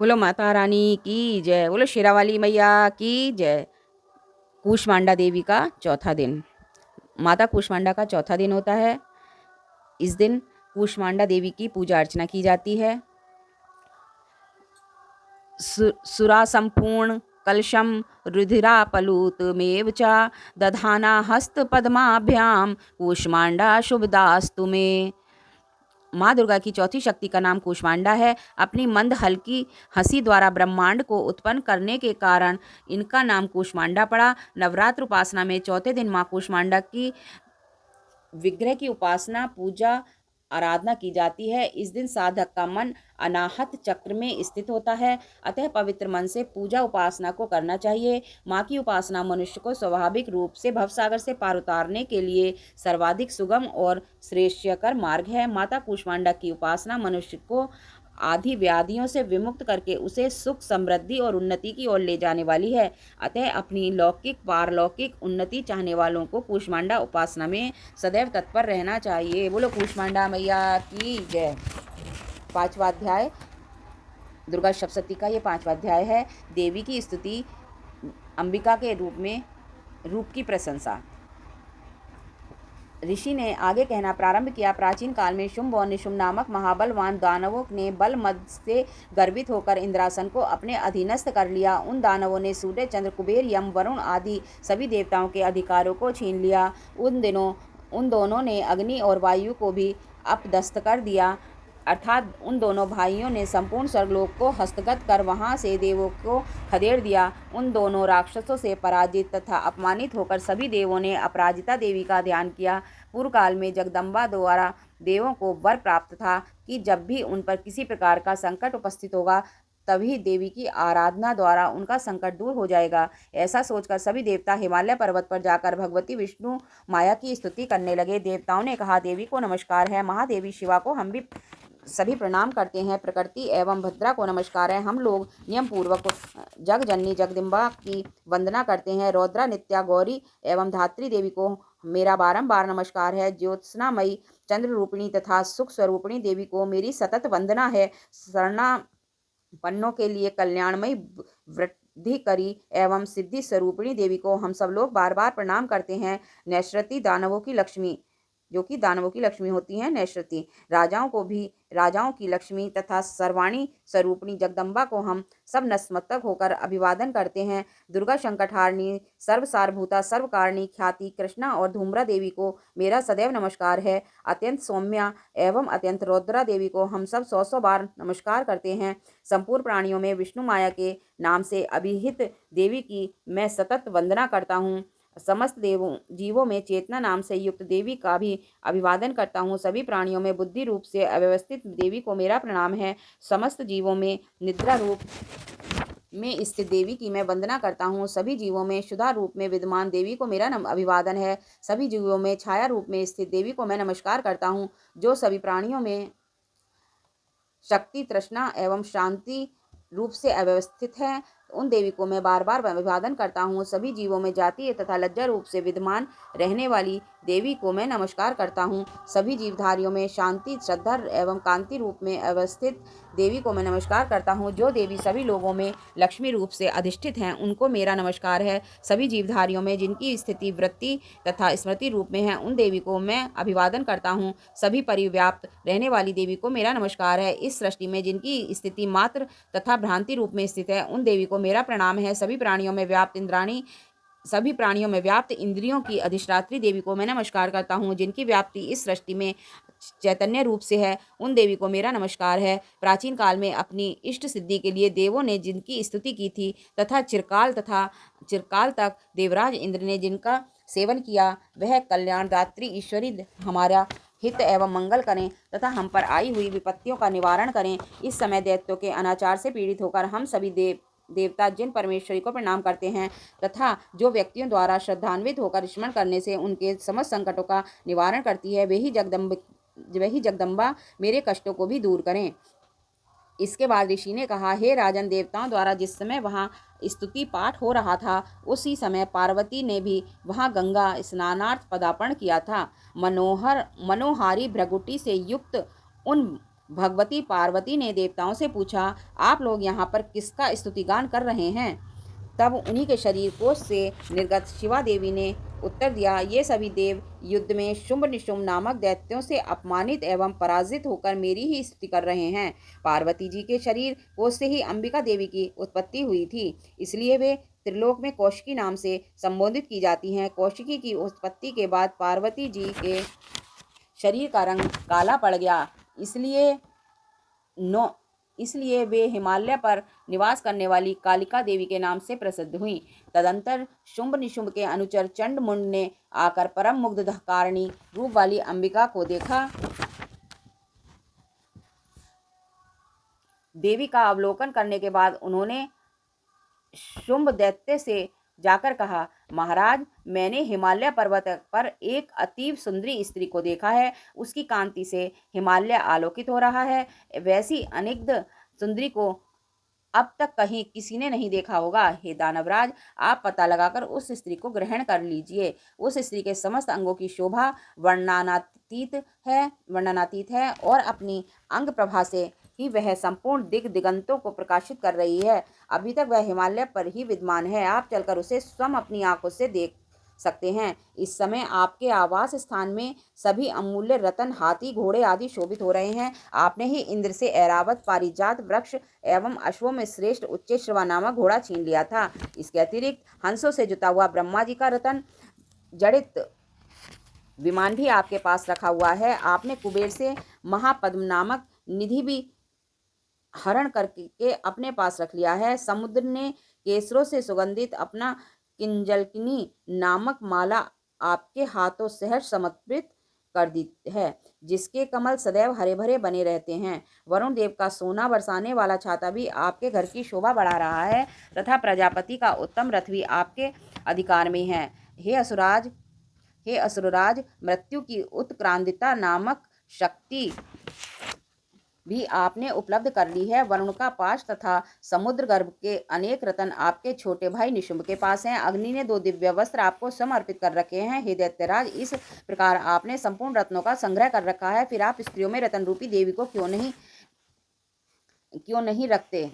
बोलो माता रानी की जय। बोलो शेरावाली मैया की जय। कूष्मांडा देवी का चौथा दिन। माता कूष्मांडा का चौथा दिन होता है। इस दिन कूष्मांडा देवी की पूजा अर्चना की जाती है। सुरा संपूर्ण कलशम रुधिरापलुतमेव च दधाना हस्त पद्माभ्याम कूष्मांडा शुभदास्तु मे। माँ दुर्गा की चौथी शक्ति का नाम कूष्मांडा है। अपनी मंद हल्की हंसी द्वारा ब्रह्मांड को उत्पन्न करने के कारण इनका नाम कूष्मांडा पड़ा। नवरात्र उपासना में चौथे दिन माँ कूष्मांडा की विग्रह की उपासना पूजा आराधना की जाती है। इस दिन साधक का मन अनाहत चक्र में स्थित होता है, अतः पवित्र मन से पूजा उपासना को करना चाहिए। माँ की उपासना मनुष्य को स्वाभाविक रूप से भवसागर से पार उतारने के लिए सर्वाधिक सुगम और श्रेष्ठकर मार्ग है। माता कूष्मांडा की उपासना मनुष्य को आदि व्याधियों से विमुक्त करके उसे सुख समृद्धि और उन्नति की ओर ले जाने वाली है। अतः अपनी लौकिक पारलौकिक उन्नति चाहने वालों को कूष्मांडा उपासना में सदैव तत्पर रहना चाहिए। बोलो कूष्मांडा मैया की जय। पांचवा अध्याय दुर्गा सप्तशती का ये पांचवा अध्याय है। देवी की स्तुति, अंबिका के रूप की प्रशंसा। ऋषि ने आगे कहना प्रारंभ किया। प्राचीन काल में शुंभ और निशुंभ नामक महाबलवान दानवों ने बल मद से गर्वित होकर इंद्रासन को अपने अधीनस्थ कर लिया। उन दानवों ने सूर्य चंद्र कुबेर यम वरुण आदि सभी देवताओं के अधिकारों को छीन लिया। उन दोनों ने अग्नि और वायु को भी अपदस्थ कर दिया, अर्थात उन दोनों भाइयों ने संपूर्ण स्वर्गलोक को हस्तगत कर वहां से देवों को खदेड़ दिया। उन दोनों राक्षसों से पराजित तथा अपमानित होकर सभी देवों ने अपराजिता देवी का ध्यान किया। पूर्व काल में जगदम्बा द्वारा देवों को वर प्राप्त था कि जब भी उन पर किसी प्रकार का संकट उपस्थित होगा तभी देवी की आराधना द्वारा उनका संकट दूर हो जाएगा। ऐसा सोचकर सभी देवता हिमालय पर्वत पर जाकर भगवती विष्णु माया की स्तुति करने लगे। देवताओं ने कहा, देवी को नमस्कार है। महादेवी शिवा को हम भी सभी प्रणाम करते हैं। प्रकृति एवं भद्रा को नमस्कार है। हम लोग नियम पूर्वक जगजननी जगदम्बा की वंदना करते हैं। रौद्रा नित्या गौरी एवं धात्री देवी को मेरा बारंबार नमस्कार है। ज्योत्सनामयी चंद्र रूपिणी तथा सुख स्वरूपिणी देवी को मेरी सतत वंदना है। शरणापन्नों के लिए कल्याणमयी वृद्धि करी एवं सिद्धि स्वरूपिणी देवी को हम सब लोग बार बार प्रणाम करते हैं। नैश्रति दानवों की लक्ष्मी, जो कि दानवों की लक्ष्मी होती हैं नैश्रति, राजाओं की लक्ष्मी तथा सर्वाणी स्वरूपिणी जगदम्बा को हम सब नतमस्तक होकर अभिवादन करते हैं। दुर्गा संकटहारिणी सर्वसारभूता सर्वकारिणी ख्याति कृष्णा और धूम्रा देवी को मेरा सदैव नमस्कार है। अत्यंत सौम्या एवं अत्यंत रौद्रा देवी को हम सब 100 बार नमस्कार करते हैं। संपूर्ण प्राणियों में विष्णु माया के नाम से अभिहित देवी की मैं सतत वंदना करता हूँ। समस्त जीवों में चेतना नाम से युक्त देवी का भी अभिवादन करता हूँ। सभी प्राणियों में बुद्धि रूप से अव्यवस्थित देवी को मेरा प्रणाम है। समस्त जीवों में निद्रा रूप में स्थित देवी की मैं वंदना करता हूँ। सभी जीवों में शुदा रूप में विद्यमान देवी को मेरा अभिवादन है। सभी जीवों में छाया रूप में स्थित देवी को मैं नमस्कार करता हूँ। जो सभी प्राणियों में शक्ति तृष्णा एवं शांति रूप से अव्यवस्थित है, उन देवी को मैं बार बार अभिवादन करता हूँ। सभी जीवों में जातीय तथा लज्जा रूप से विद्यमान रहने वाली देवी को मैं नमस्कार करता हूँ। सभी जीवधारियों में शांति श्रद्धा एवं कांति रूप में अवस्थित देवी को मैं नमस्कार करता हूँ। जो देवी सभी लोगों में लक्ष्मी रूप से अधिष्ठित हैं, उनको मेरा नमस्कार है। सभी जीवधारियों में जिनकी स्थिति वृत्ति तथा स्मृति रूप में है, उन देवी को मैं अभिवादन करता हूँ। सभी परिव्याप्त रहने वाली देवी को मेरा नमस्कार है। इस सृष्टि में जिनकी स्थिति मात्र तथा भ्रांति रूप में स्थित है, उन देवी को मेरा प्रणाम है। सभी प्राणियों में व्याप्त इंद्रियों की अधिष्ठात्री देवी को मैं नमस्कार करता हूँ। जिनकी व्याप्ति इस सृष्टि में चैतन्य रूप से है, उन देवी को मेरा नमस्कार है। प्राचीन काल में अपनी इष्ट सिद्धि के लिए देवों ने जिनकी स्तुति की थी तथा चिरकाल तक देवराज इंद्र ने जिनका सेवन किया, वह कल्याणदात्री ईश्वरी हमारा हित एवं मंगल करें तथा हम पर आई हुई विपत्तियों का निवारण करें। इस समय दैत्यों के अनाचार से पीड़ित होकर हम सभी देवता जिन परमेश्वरी को प्रणाम करते हैं तथा जो व्यक्तियों द्वारा श्रद्धान्वित होकर स्मरण करने से उनके समस्त संकटों का निवारण करती है, वही जगदम्बा मेरे कष्टों को भी दूर करें। इसके बाद ऋषि ने कहा, हे राजन, देवताओं द्वारा जिस समय वहाँ स्तुति पाठ हो रहा था, उसी समय पार्वती ने भी वहाँ गंगा स्नानार्थ पदार्पण किया था। मनोहारी भ्रगुटी से युक्त उन भगवती पार्वती ने देवताओं से पूछा, आप लोग यहाँ पर किसका स्तुतिगान कर रहे हैं? तब उन्हीं के शरीर कोश से निर्गत शिवा देवी ने उत्तर दिया, ये सभी देव युद्ध में शुंभ निशुंभ नामक दैत्यों से अपमानित एवं पराजित होकर मेरी ही स्तुति कर रहे हैं। पार्वती जी के शरीर कोश से ही अंबिका देवी की उत्पत्ति हुई थी, इसलिए वे त्रिलोक में कौशिकी नाम से संबोधित की जाती हैं। कौशिकी की उत्पत्ति के बाद पार्वती जी के शरीर का रंग काला पड़ गया, इसलिए वे हिमालय पर निवास करने वाली कालिका देवी के नाम से प्रसिद्ध हुई। तदंतर शुंभ निशुंभ के अनुचर चंड मुंड ने आकर परम मुग्धकारणी रूप वाली अंबिका को देखा। देवी का अवलोकन करने के बाद उन्होंने शुंभ दैत्य से जाकर कहा, महाराज, मैंने हिमालय पर्वत पर एक अतीव सुंदरी स्त्री को देखा है। उसकी कांति से हिमालय आलोकित हो रहा है। वैसी अनिग्ध सुंदरी को अब तक कहीं किसी ने नहीं देखा होगा। हे दानवराज, आप पता लगाकर उस स्त्री को ग्रहण कर लीजिए। उस स्त्री के समस्त अंगों की शोभा वर्णनातीत है और अपनी अंग प्रभा से ही वह संपूर्ण दिगंतों को प्रकाशित कर रही है। अभी तक वह हिमालय पर ही विद्यमान है। आप चलकर उसे स्वयं अपनी आंखों से देख सकते हैं। इस समय आपके आवास स्थान में सभी अमूल्य रत्न, हाथी, घोड़े आदि शोभित हो रहे हैं। आपने ही इंद्र से ऐरावत, पारिजात वृक्ष एवं अश्वों में श्रेष्ठ उच्चैश्रवा नामक घोड़ा छीन लिया था। इसके अतिरिक्त हंसों से जुता हुआ ब्रह्मा जी का रतन जड़ित विमान भी आपके पास रखा हुआ है। आपने कुबेर से महापद्म नामक निधि भी हरण करके अपने पास रख लिया है। समुद्र ने केसरों से सुगंधित अपना किंजलकिनी नामक माला आपके हाथों सहज समर्पित कर दी है, जिसके कमल सदैव हरे भरे बने रहते हैं। वरुण देव का सोना बरसाने वाला छाता भी आपके घर की शोभा बढ़ा रहा है तथा प्रजापति का उत्तम रथ भी आपके अधिकार में है। हे असुरराज, मृत्यु की उत्क्रांतिता नामक शक्ति भी आपने उपलब्ध कर ली है। वरुण का पाश तथा समुद्र गर्भ के अनेक रत्न आपके छोटे भाई निशुंभ के पास हैं। अग्नि ने 2 दिव्य वस्त्र आपको समर्पित कर रखे हैं। हे दैत्यराज, इस प्रकार आपने संपूर्ण रत्नों का संग्रह कर रखा है, फिर आप स्त्रियों में रत्न रूपी देवी को क्यों नहीं रखते?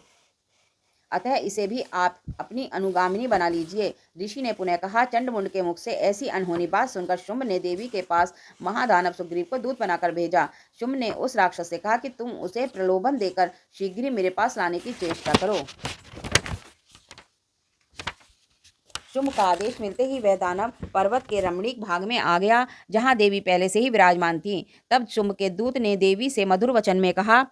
अतः इसे भी आप अपनी अनुगामिनी बना लीजिए। ऋषि ने पुनः कहा, चंडमुंड के मुख से ऐसी अनहोनी बात सुनकर शुंभ ने देवी के पास महादानव सुग्रीव को दूत बनाकर भेजा। शुंभ ने उस राक्षस से कहा कि तुम उसे प्रलोभन देकर शीघ्र ही मेरे पास लाने की चेष्टा करो। शुंभ का आदेश मिलते ही वह दानव पर्वत के रमणीक भाग में आ गया, जहाँ देवी पहले से ही विराजमान थी। तब शुंभ के दूत ने देवी से मधुर वचन में कहा।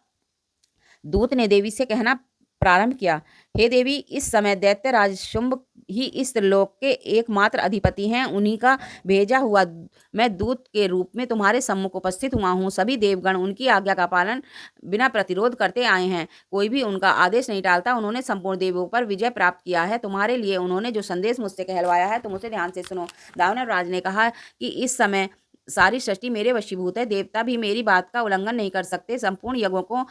दूत ने देवी से कहना प्रारंभ किया, हे देवी, इस समय दैत्यराज शुंभ ही इस लोक के एकमात्र अधिपति हैं। उन्हीं का भेजा हुआ मैं दूत के रूप में तुम्हारे सम्मुख उपस्थित हुआ हूँ। सभी देवगण उनकी आज्ञा का पालन बिना प्रतिरोध करते आए हैं। कोई भी उनका आदेश नहीं टालता। उन्होंने संपूर्ण देवों पर विजय प्राप्त किया है। तुम्हारे लिए उन्होंने जो संदेश मुझसे कहलवाया है, तुम उसे ध्यान से सुनो। दानवराज ने कहा कि इस समय सारी सृष्टि मेरे वशीभूत है। देवता भी मेरी बात का उल्लंघन नहीं कर सकते। संपूर्ण यज्ञों को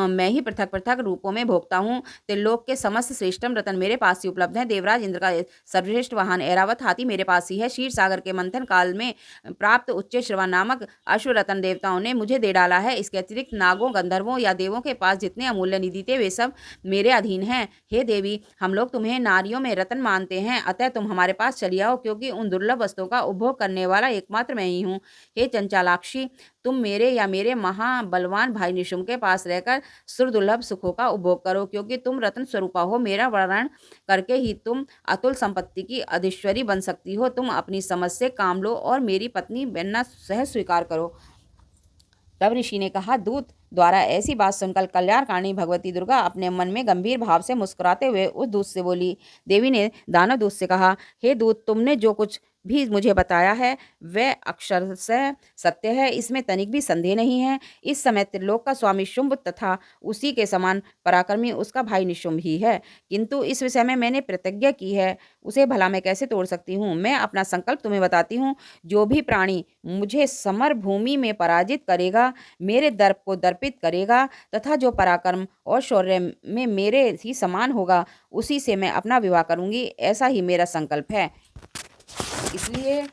मैं ही पृथक पृथक रूपों में भोगता हूँ। त्रिलोक के समस्त श्रेष्ठतम रत्न मेरे पास ही उपलब्ध हैं। देवराज इंद्र का सर्वश्रेष्ठ वाहन ऐरावत हाथी मेरे पास ही है। क्षीर सागर के मंथन काल में प्राप्त उच्चैश्रवा नामक अश्व रत्न देवताओं ने मुझे दे डाला है। इसके अतिरिक्त नागों, गंधर्वों या देवों के पास जितने अमूल्य निधि थे, वे सब मेरे अधीन हैं। हे देवी, हम लोग तुम्हें नारियों में रत्न मानते हैं, अतः तुम हमारे पास चली आओ, क्योंकि उन दुर्लभ वस्तुओं का उपभोग करने वाला एकमात्र मैं ही हूँ। हे चंचालाक्षी, तुम मेरे या मेरे महाबलवान भाई निशुंभ के पास रहकर सुरदुर्लभ सुखों का उपभोग करो, क्योंकि तुम रत्न स्वरूपा हो। मेरा वर्णन करके ही तुम अतुल संपत्ति की अधीश्वरी बन सकती हो। तुम अपनी समझ से काम लो और मेरी पत्नी बनना सहज स्वीकार करो। तब ऋषि ने कहा, दूत द्वारा ऐसी बात सुनकर कल्याणकारिणी भगवती दुर्गा अपने मन में गंभीर भाव से मुस्कुराते हुए उस दूत से बोली। देवी ने दानव दूत से कहा, हे दूत, तुमने जो कुछ भी मुझे बताया है वह अक्षरशः सत्य है, इसमें तनिक भी संदेह नहीं है। इस समय त्रिलोक का स्वामी शुंभ तथा उसी के समान पराक्रमी उसका भाई निशुंभ ही है, किंतु इस विषय में मैंने प्रतिज्ञा की है, उसे भला मैं कैसे तोड़ सकती हूँ। मैं अपना संकल्प तुम्हें बताती हूँ। जो भी प्राणी मुझे समर भूमि में पराजित करेगा, मेरे दर्प को दर्पित करेगा तथा जो पराक्रम और शौर्य में मेरे ही समान होगा, उसी से मैं अपना विवाह करूंगी। ऐसा ही मेरा संकल्प है। इसलिए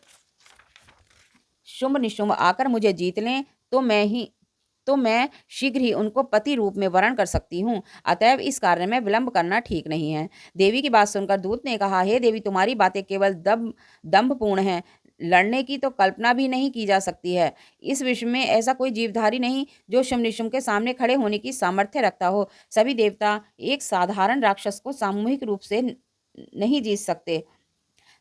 शुंभ निशुंभ आकर मुझे जीत लें तो तो मैं शीघ्र ही उनको पति रूप में वरण कर सकती हूँ। अतएव इस कार्य में विलंब करना ठीक नहीं है। देवी की बात सुनकर दूत ने कहा, हे देवी, तुम्हारी बातें केवल दंभपूर्ण हैं। लड़ने की तो कल्पना भी नहीं की जा सकती है। इस विश्व में ऐसा कोई जीवधारी नहीं जो शुम्भ-निशुम्भ के सामने खड़े होने की सामर्थ्य रखता हो। सभी देवता एक साधारण राक्षस को सामूहिक रूप से नहीं जीत सकते।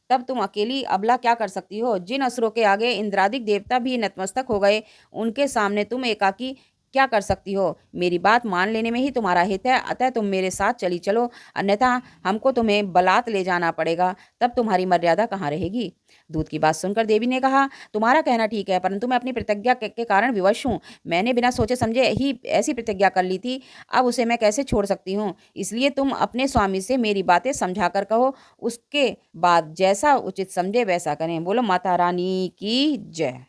तब तुम अकेली अबला क्या कर सकती हो? जिन असुरों के आगे इंद्रादिक देवता भी नतमस्तक हो गए, उनके सामने तुम एकाकी क्या कर सकती हो? मेरी बात मान लेने में ही तुम्हारा हित है, अतः तुम मेरे साथ चली चलो, अन्यथा हमको तुम्हें बलात् ले जाना पड़ेगा, तब तुम्हारी मर्यादा कहाँ रहेगी? दूत की बात सुनकर देवी ने कहा, तुम्हारा कहना ठीक है, परंतु मैं अपनी प्रतिज्ञा के कारण विवश हूँ। मैंने बिना सोचे समझे ही ऐसी प्रतिज्ञा कर ली थी, अब उसे मैं कैसे छोड़ सकती हूँ? इसलिए तुम अपने स्वामी से मेरी बातें समझा कर कहो, उसके बाद जैसा उचित समझे वैसा करें। बोलो माता रानी की जय।